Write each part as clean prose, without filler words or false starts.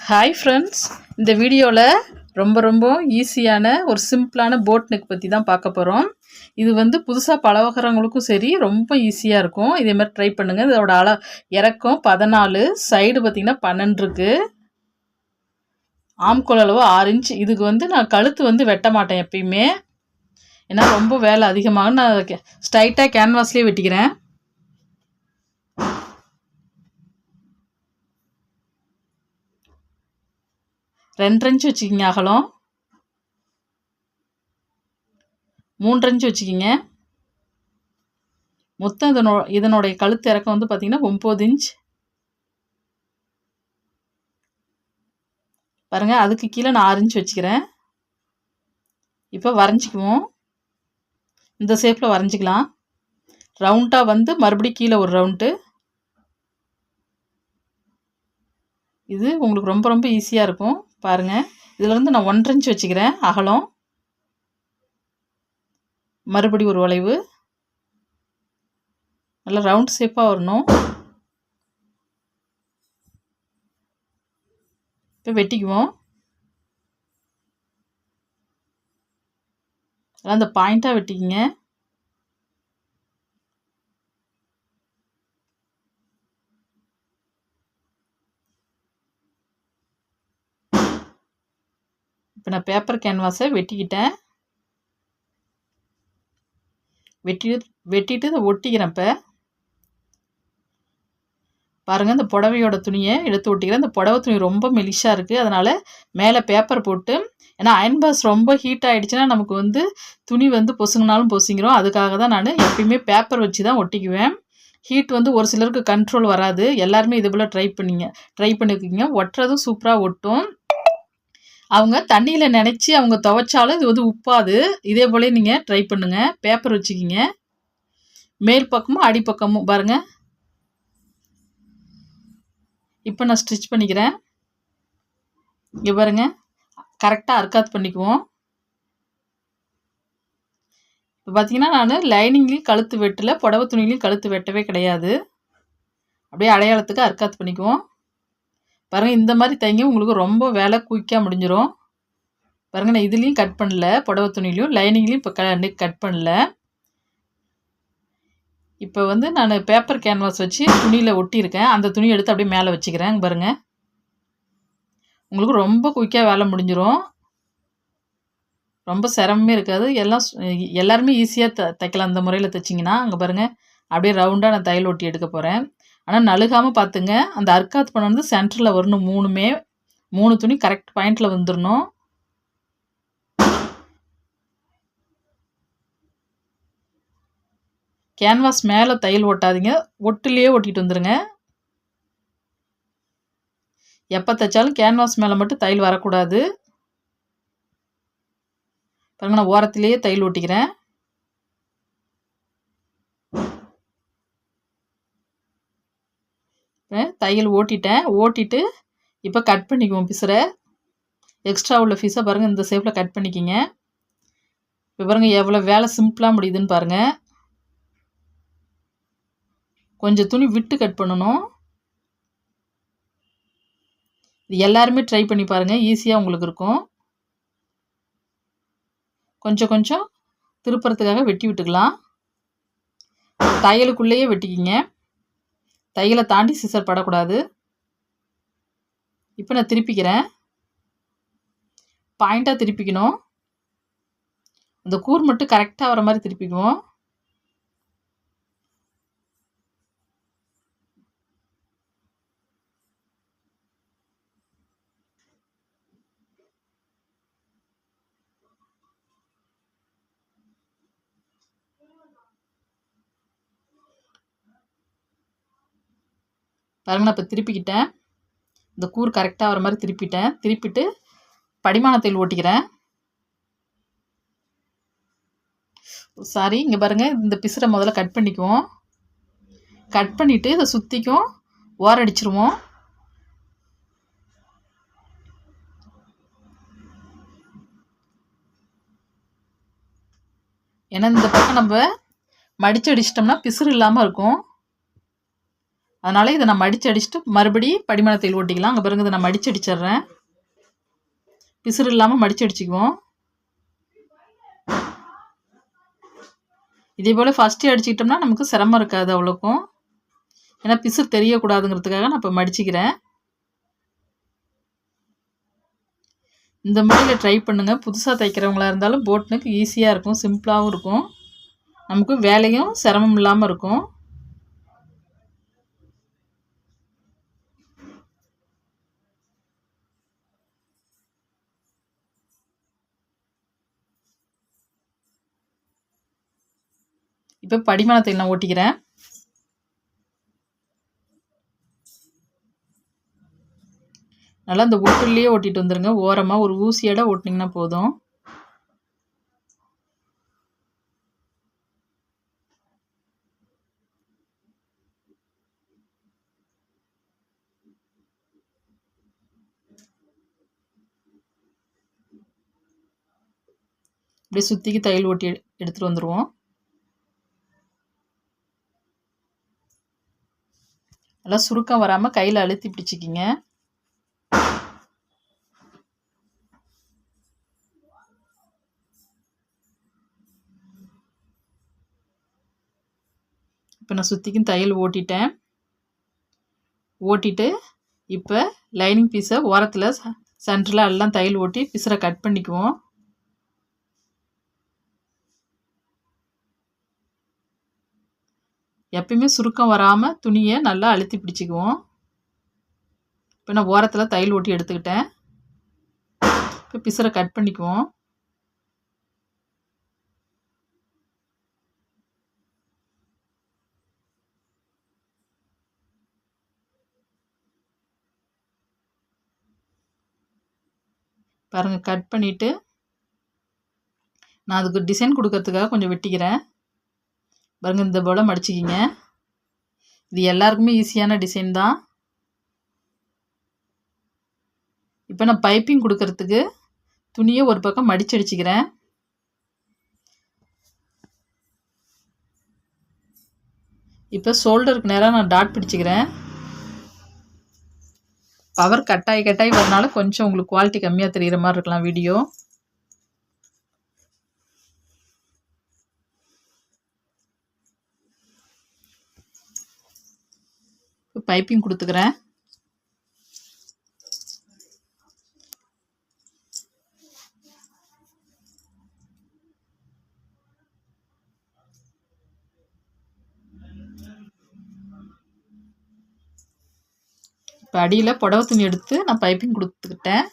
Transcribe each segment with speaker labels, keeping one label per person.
Speaker 1: Hi friends, இந்த வீடியோவில் ரொம்ப ஈஸியான ஒரு சிம்பிளான போட் நெக் பற்றி தான் பார்க்க போகிறோம். இது வந்து புதுசாக பழகுறவங்களுக்கும் சரி ரொம்ப ஈஸியாக இருக்கும். இதே மாதிரி ட்ரை பண்ணுங்கள். இதோட இறக்கம் 14, சைடு பார்த்திங்கன்னா 12 இருக்குது. ஆம்கோல் அளவு 6 இன்ச். இதுக்கு வந்து நான் கழுத்து வந்து வெட்ட மாட்டேன் எப்பயுமே, ஏன்னா ரொம்ப வேலை அதிகமாக. நான் ஸ்ட்ரைட்டாக கேன்வாஸ்லேயே வெட்டிக்கிறேன். ரெண்டு இன்ச் வச்சுக்கிங்க அகலம், 3 இன்ச் வச்சுக்கிங்க. மொத்தம் இதனுடைய கழுத்து இறக்கம் வந்து பார்த்திங்கன்னா 9 இன்ச். பாருங்கள், அதுக்கு கீழே நான் 6 இன்ச் வச்சுக்கிறேன். இப்போ வரைஞ்சிக்குவோம். இந்த ஷேப்பில் வரைஞ்சிக்கலாம். ரவுண்டாக வந்து மறுபடியும் கீழே ஒரு ரவுண்டு. இது உங்களுக்கு ரொம்ப ஈஸியாக இருக்கும். பாருங்கள், இதில் வந்து நான் 1 இன்ச் வச்சுக்கிறேன் அகலம். மறுபடி ஒரு வளைவு, நல்லா ரவுண்ட் ஷேப்பாக வரணும். இப்போ வெட்டிக்குவோம். அந்த பாயிண்ட்டாக வெட்டிக்கிங்க. இப்போ நான் பேப்பர் கேன்வாஸை வெட்டிக்கிட்டேன். வெட்டிட்டு இதை ஒட்டிக்கிறேன். இப்போ பாருங்கள், இந்த புடவையோட துணியை எடுத்து ஒட்டிக்கிறேன். இந்த புடவை துணி ரொம்ப மெலிஷாக இருக்குது, அதனால் மேலே பேப்பர் போட்டு, ஏன்னா அயன் பாக்ஸ் ரொம்ப ஹீட் ஆகிடுச்சுன்னா நமக்கு வந்து துணி வந்து பொசுங்கினாலும் பொசுங்கிறோம். அதுக்காக தான் நான் எப்பயுமே பேப்பர் வச்சு தான் ஒட்டிக்குவேன். ஹீட் வந்து ஒரு சிலருக்கு கண்ட்ரோல் வராது. எல்லாருமே இது போல் ட்ரை பண்ணிக்கிங்க. ஒட்டுறதும் சூப்பராக ஒட்டும். அவங்க தண்ணியில் நினச்சி அவங்க துவைச்சாலும் இது வந்து உப்பாது. இதே போல நீங்கள் ட்ரை பண்ணுங்கள். பேப்பர் வச்சுக்கிங்க. மேல் பக்கமும் அடிப்பக்கமும் பாருங்கள். இப்போ நான் ஸ்டிச் பண்ணிக்கிறேன். இங்கே பாருங்கள், கரெக்டாக அர்க்காத் பண்ணிக்குவோம். இப்போ பார்த்தீங்கன்னா நான் லைனிங்லேயும் கழுத்து வெட்டலை, புடவை துணிலையும் கழுத்து வெட்டவே கிடையாது. அப்படியே அடையாளத்துக்கு அர்க்காத் பண்ணிக்குவோம். பாருங்கள், இந்த மாதிரி தைங்க, உங்களுக்கு ரொம்ப வேலை குயிக்காக முடிஞ்சிடும். பாருங்கள், நான் இதுலேயும் கட் பண்ணல, புடவை துணிலையும் லைனிங்லேயும் இப்போ கட் பண்ணல. இப்போ வந்து நான் பேப்பர் கேன்வாஸ் வச்சு துணியில் ஒட்டியிருக்கேன். அந்த துணி எடுத்து அப்படியே மேலே வச்சுக்கிறேன். பாருங்கள், உங்களுக்கு ரொம்ப குயிக்காக வேலை முடிஞ்சிடும். ரொம்ப சிரமமே இருக்காது. எல்லாருமே ஈஸியாக தைக்கலாம் அந்த முறையில் தைச்சிங்கன்னா. அங்கே பாருங்கள், அப்படியே ரவுண்டாக நான் தையல் ஒட்டி எடுக்க போகிறேன். ஆனால் நழுகாமல் பார்த்துங்க. அந்த அர்க்காத் பண்ணது சென்டரில் வரணும். 3 துணி கரெக்ட் பாயிண்டில் வந்துடணும். கேன்வாஸ் மேலே தையல் ஓட்டாதீங்க, ஒட்டுலேயே ஒட்டிட்டு வந்துடுங்க. எப்போ தைச்சாலும் கேன்வாஸ் மேலே மட்டும் தையல் வரக்கூடாது. பாருங்க, நான் ஓரத்துலேயே தையல் ஒட்டிக்கிறேன். தையல் ஓட்டிட்டு இப்போ கட் பண்ணிக்குவோம். பிசுரை எக்ஸ்ட்ரா உள்ள பீஸை பாருங்கள், இந்த ஷேப்பில் கட் பண்ணிக்கிங்க. இப்போ பாருங்கள் எவ்வளோ வேலை சிம்பிளாக முடியுதுன்னு பாருங்கள். கொஞ்சம் துணி விட்டு கட் பண்ணணும். இது எல்லாருமே ட்ரை பண்ணி பாருங்கள், ஈஸியாக உங்களுக்கு இருக்கும். கொஞ்சம் திருப்புறத்துக்காக வெட்டி விட்டுக்கலாம். தையலுக்குள்ளேயே வெட்டிக்கிங்க. தையலை தாண்டி சிசர் படக்கூடாது. இப்போ நான் திருப்பிக்கிறேன். பாயிண்ட்டாக திருப்பிக்கணும். அந்த கூர் மட்டும் கரெக்டாக வர மாதிரி திருப்பிக்குவோம். பாருங்க, நான் இப்போ திருப்பிக்கிட்டேன். இந்த கூர் கரெக்டாக வர மாதிரி திருப்பிட்டு படிமான தையல் ஓட்டிக்கிறேன். சாரி, இங்கே பாருங்கள், இந்த பிசுரை முதல்ல கட் பண்ணிக்குவோம். கட் பண்ணிவிட்டு இதை சுற்றிக்கும் ஓரடிச்சிருவோம். ஏன்னா இந்த பக்கம் நம்ம மடித்து அடிச்சிட்டோம்னா பிசுறு இல்லாமல் இருக்கும். அதனால் இதை நான் மடித்து அடிச்சுட்டு மறுபடியும் படிமான தையல் ஓட்டிக்கலாம். அங்கே பாருங்க, இதை நான் மடித்து அடிச்சிட்றேன். பிசுறு இல்லாமல் மடித்து அடிச்சுக்குவோம். இதே போல் ஃபஸ்ட்டே அடிச்சுக்கிட்டோம்னா நமக்கு சிரமம் இருக்காது அவ்வளோக்கும். ஏன்னா பிசுறு தெரியக்கூடாதுங்கிறதுக்காக நான் இப்போ மடிச்சுக்கிறேன். இந்த முறையில் ட்ரை பண்ணுங்கள். புதுசாக தைக்கிறவங்களா இருந்தாலும் போட் நெக் ஈஸியாக இருக்கும், சிம்பிளாகவும் இருக்கும், நமக்கு வேலையும் சிரமம் இல்லாமல் இருக்கும். இப்போ படிமான தையல் நான் ஓட்டிக்கிறேன். நல்லா இந்த ஒட்டுலேயே ஓட்டிட்டு வந்துடுங்க. ஓரமாக ஒரு ஊசியோட ஓட்டினீங்கன்னா போதும். இப்படியே சுற்றிக்கு தையல் ஓட்டி எடுத்துகிட்டு வந்துடுவோம். நல்லா சுருக்கம் வராமல் கையில் அழுத்தி பிடிச்சிக்கிங்க. இப்போ நான் சுற்றிக்கும் தையல் ஓட்டிட்டேன். ஓட்டிட்டு இப்போ லைனிங் பீஸை ஓரத்தில் சென்டரில் எல்லாம் தையல் ஓட்டி பிசுரை கட் பண்ணிக்குவோம். எப்பயுமே சுருக்கம் வராமல் துணியை நல்லா அழுத்தி பிடிச்சிக்குவோம். இப்போ நான் ஓரத்தில் தையல் ஓட்டி எடுத்துக்கிட்டேன். இப்போ பிசுரை கட் பண்ணிக்குவோம். பாருங்கள், கட் பண்ணிவிட்டு நான் அதுக்கு டிசைன் கொடுக்கறதுக்காக கொஞ்சம் வெட்டிக்கிறேன். பாருங்கள், இந்த போல் மடிச்சிக்கிங்க. இது எல்லாருக்குமே ஈஸியான டிசைன் தான். இப்போ நான் பைப்பிங் கொடுக்கறதுக்கு துணியை ஒரு பக்கம் மடிச்சு அடிச்சுக்கிறேன். இப்போ ஷோல்டருக்கு நேராக நான் டாட் பிடிச்சிக்கிறேன். பவர் கட்டாயி வரனால கொஞ்சம் உங்களுக்கு குவாலிட்டி கம்மியாக தெரிகிற மாதிரி இருக்கலாம் வீடியோ. பைப்பிங் கொடுத்துக்கிறேன். இப்போ அடியில் புடவை துணி எடுத்து நான் பைப்பிங் கொடுத்துக்கிட்டேன்.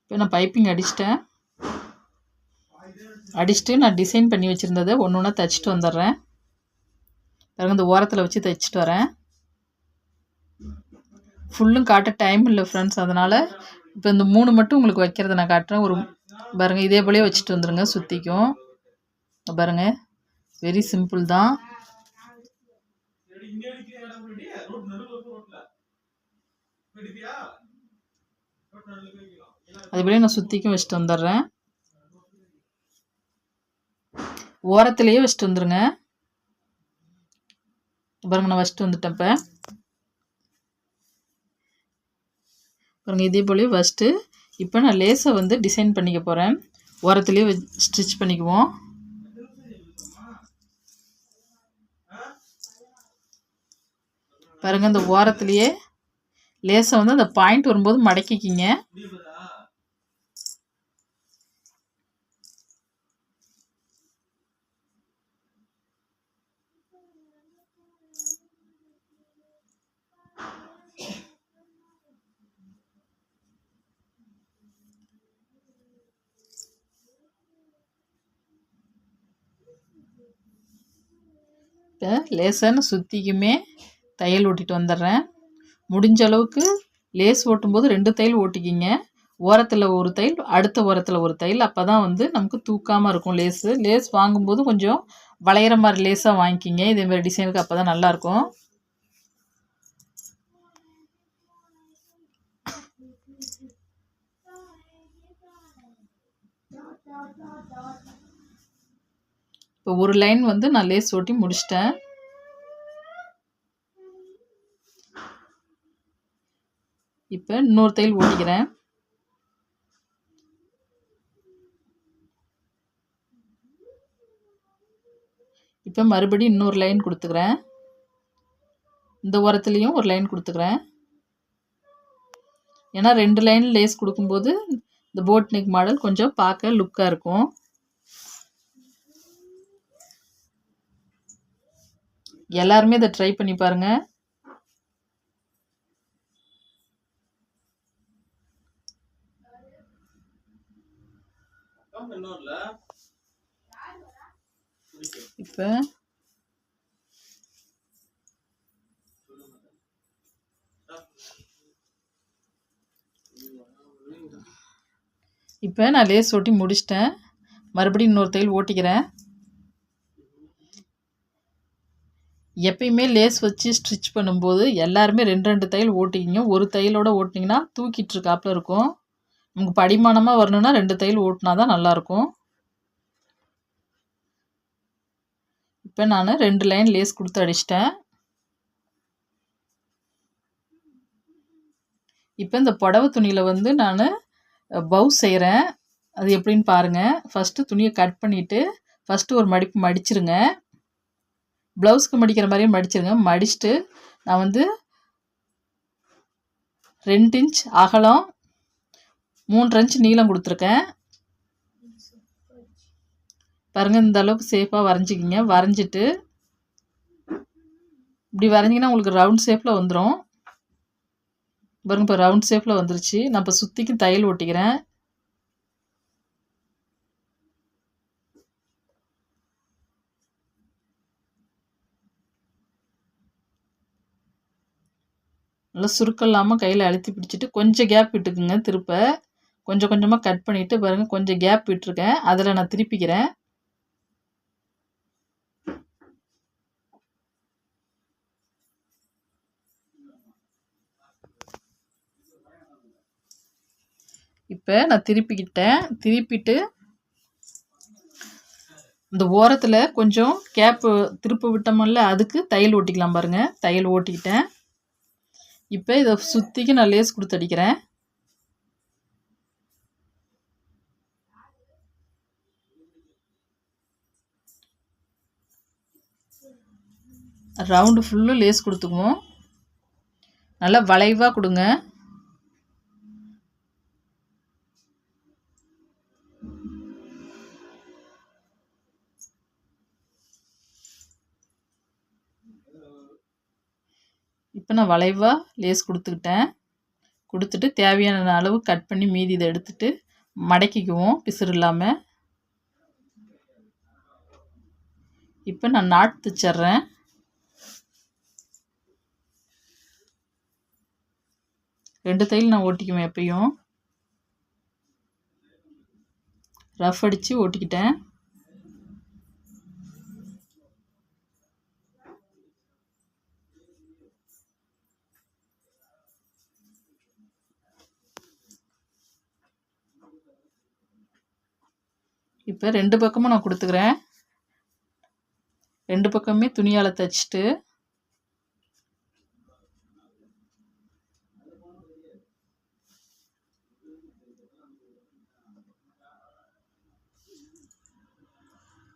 Speaker 1: இப்போ நான் பைப்பிங் அடிச்சுட்டு நான் டிசைன் பண்ணி வச்சுருந்ததை ஒன்று ஒன்றா தைச்சிட்டு வந்துடுறேன். பாருங்க, இந்த ஓரத்தில் வச்சு தைச்சிட்டு வரேன். ஃபுல்லும் காட்ட டைம் இல்லை ஃப்ரெண்ட்ஸ், அதனால் இப்போ இந்த 3 மட்டும் உங்களுக்கு வைக்கிறத நான் காட்டுறேன். ஒரு பாருங்கள், இதே போலே வச்சுட்டு வந்துடுங்க சுற்றிக்கும். பாருங்கள், வெரி சிம்பிள் தான். அதுபோல நான் சுற்றிக்கும் வச்சுட்டு வந்துடுறேன். ஓரத்துலேயே வச்சுட்டு வந்துடுங்க. பாருங்க, நான் வச்சுட்டு வந்துட்டேன். பாருங்கள், இதே போல ஃபஸ்ட்டு இப்போ நான் லேஸை வந்து டிசைன் பண்ணிக்க போகிறேன். ஓரத்துலேயே ஸ்டிச் பண்ணிக்குவோம். பாருங்கள், இந்த ஓரத்துலேயே லேஸை வந்து அந்த பாயிண்ட் வரும்போது மடக்கிக்கிங்க. இப்போ லேசான சுற்றிக்குமே தையல் ஓட்டிட்டு வந்துடுறேன். முடிஞ்ச அளவுக்கு லேஸ் ஓட்டும்போது 2 தையல் ஓட்டிக்கிங்க. ஓரத்தில் ஒரு தையல், அடுத்த ஓரத்தில் ஒரு தையல். அப்போ தான் வந்து நமக்கு தூக்காமல் இருக்கும் லேஸு. லேஸ் வாங்கும்போது கொஞ்சம் வளையிற மாதிரி லேஸாக வாங்கிக்கிங்க. இதேமாதிரி டிசைனுக்கு அப்போ தான் நல்லாயிருக்கும். இப்போ ஒரு லைன் வந்து நான் லேஸ் ஓட்டி முடிச்சிட்டேன். இப்போ இன்னொரு தையல் ஓட்டிக்கிறேன். இப்போ மறுபடியும் இன்னொரு லைன் கொடுத்துக்கிறேன். இந்த ஓரத்துலேயும் ஒரு லைன் கொடுத்துக்கிறேன். ஏன்னா 2 லைன் லேஸ் கொடுக்கும்போது இந்த போட் நெக் மாடல் கொஞ்சம் பார்க்க லுக்காக இருக்கும். எல்லாருமே இதை ட்ரை பண்ணி பாருங்க. இப்போ இப்போ நான் லேஸ் ஓட்டி முடிச்சிட்டேன். மறுபடியும் இன்னொரு தையல் ஓட்டிக்கிறேன். எப்பயுமே லேஸ் வச்சு ஸ்டிச் பண்ணும்போது எல்லாருமே 2 தையல் ஓட்டிக்கிங்க. ஒரு தையலோட ஓட்டினீங்கன்னா தூக்கிட்டு இருக்காப்புல இருக்கும். நமக்கு படிமானமாக வரணும்னா 2 தையல் ஓட்டினா தான் நல்லாயிருக்கும். இப்போ நான் 2 லைன் லேஸ் கொடுத்து அடிச்சிட்டேன். இப்போ இந்த புடவை துணியில் வந்து நான் பவுஸ் செய்கிறேன். அது எப்படின்னு பாருங்கள். ஃபஸ்ட்டு துணியை கட் பண்ணிவிட்டு ஃபஸ்ட்டு ஒரு மடிப்பு மடிச்சிருங்க. ப்ளவுஸ்க்கு மடிக்கிற மாதிரியே மடிச்சிருங்க. மடிச்சுட்டு நான் வந்து 2 இன்ச் அகலம் 3 இன்ச் நீளம் கொடுத்துருக்கேன். பாருங்கள், இந்த அளவுக்கு சேஃபாக வரைஞ்சிக்கிங்க. வரைஞ்சிட்டு இப்படி வரைஞ்சிங்கன்னா உங்களுக்கு ரவுண்ட் ஷேப்பில் வந்துடும். பாருங்க, இப்போ ரவுண்ட் ஷேப்பில் வந்துருச்சு. நான் இப்போ சுற்றிக்கு தையல் ஒட்டிக்கிறேன். நல்லா சுருக்கம் இல்லாமல் கையில் அழுத்தி பிடிச்சிட்டு கொஞ்சம் கேப் விட்டுக்குங்க. திருப்ப கொஞ்சம் கொஞ்சமாக கட் பண்ணிவிட்டு பாருங்கள், கொஞ்சம் கேப் விட்டுருக்கேன். அதில் நான் திருப்பிக்கிறேன். இப்போ நான் திருப்பிக்கிட்டேன். திருப்பிட்டு இந்த ஓரத்தில் கொஞ்சம் கேப்பு திருப்ப விட்டோம்ல, அதுக்கு தையல் ஓட்டிக்கலாம். பாருங்கள், தையல் ஓட்டிக்கிட்டேன். இப்போ இதை சுற்றிக்கு நான் லேஸ் கொடுத்து அடிக்கிறேன். ரவுண்டு ஃபுல்லும் லேஸ் கொடுத்துக்குவோம். நல்லா வளைவாக கொடுங்க. இப்போ நான் வளைவாக லேஸ் கொடுத்துக்கிட்டேன். கொடுத்துட்டு தேவையான அளவு கட் பண்ணி மீதி இதை எடுத்துட்டு மடக்கிக்குவோம் பிசுறு இல்லாமல். இப்போ நான் நாட் தைச்சிட்றேன். ரெண்டு தையல் நான் ஓட்டிக்குவேன். எப்பயும் ரஃப் அடித்து ஓட்டிக்கிட்டேன். இப்போ 2 பக்கமும் நான் கொடுத்துக்கிறேன். 2 பக்கமே துணியால் தைச்சிட்டு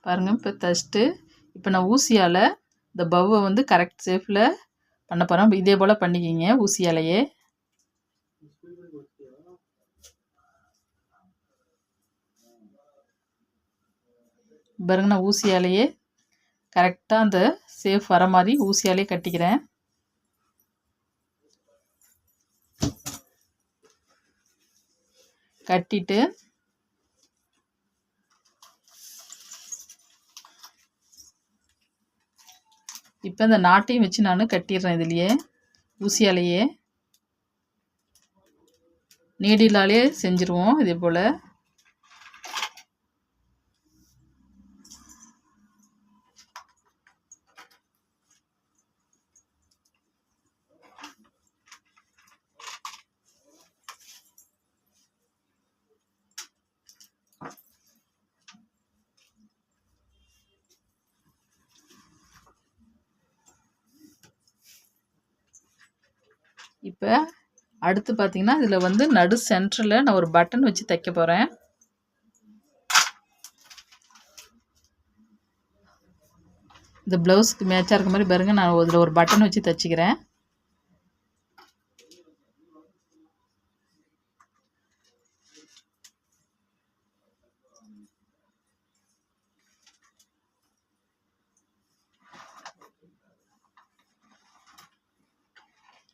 Speaker 1: பாருங்கள். இப்போ தைச்சிட்டு இப்போ நான் ஊசியால் இந்த பவ்வை வந்து கரெக்ட் ஷேப்பில் பண்ண போகிறேன். இதே போல் பண்ணிக்கிங்க ஊசியாலேயே. பாருங்க, நான் ஊசியாலேயே கரெக்டாக அந்த சேஃப் வர மாதிரி ஊசியாலேயே கட்டிக்கிறேன். கட்டிட்டு இப்போ இந்த நாட்டையும் வச்சு நான் கட்டிடுறேன். இதுலேயே ஊசியாலேயே நீடிலாலே செஞ்சுருவோம். இதே போல் இப்போ அடுத்து பார்த்தீங்கன்னா இதில் வந்து நடு சென்டரில் நான் ஒரு பட்டன் வச்சு தைக்க போகிறேன். இந்த ப்ளவுஸ்க்கு மேட்சாக இருக்க மாதிரி பாருங்கள், நான் இதில் ஒரு பட்டன் வச்சு தைச்சிக்கிறேன்.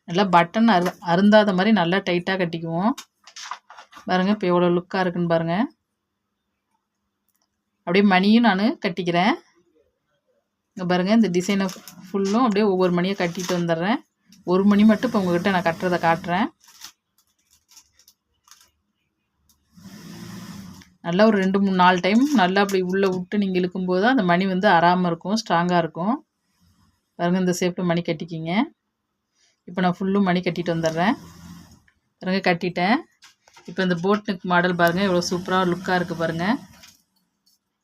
Speaker 1: நல்லா பட்டன் அருந்தாத மாதிரி நல்லா டைட்டாக கட்டிக்குவோம். பாருங்கள் இப்போ எவ்வளோ லுக்காக இருக்குன்னு பாருங்கள். அப்படியே மணியும் நான் கட்டிக்கிறேன். இங்கே பாருங்கள், இந்த டிசைனை ஃபுல்லும் அப்படியே ஒவ்வொரு மணியை கட்டிட்டு வந்துடுறேன். ஒரு மணி மட்டும் இப்போ உங்கள்கிட்ட நான் கட்டுறதை காட்டுறேன். நல்லா ஒரு 2, 3, 4 டைம் நல்லா அப்படி உள்ளே விட்டு நீங்கள் இழுக்கும்போது அந்த மணி வந்து அறாமல் இருக்கும், ஸ்ட்ராங்காக இருக்கும். பாருங்கள், இந்த ஷேப்பில் மணி கட்டிக்கிங்க. இப்போ நான் ஃபுல்லும் மணி கட்டிட்டு வந்துடுறேன். பாருங்கள், கட்டிட்டேன். இப்போ இந்த போட் நெக் மாடல் பாருங்கள் எவ்வளோ சூப்பராக லுக்காக இருக்குது பாருங்கள்.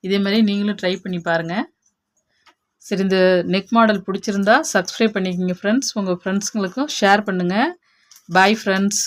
Speaker 1: இதே மாதிரி நீங்களும் ட்ரை பண்ணி பாருங்கள். சரி, இந்த நெக் மாடல் பிடிச்சிருந்தா சப்ஸ்கிரைப் பண்ணிக்கோங்க ஃப்ரெண்ட்ஸ். உங்கள் ஃப்ரெண்ட்ஸுங்களுக்கும் ஷேர் பண்ணுங்கள். Bye friends.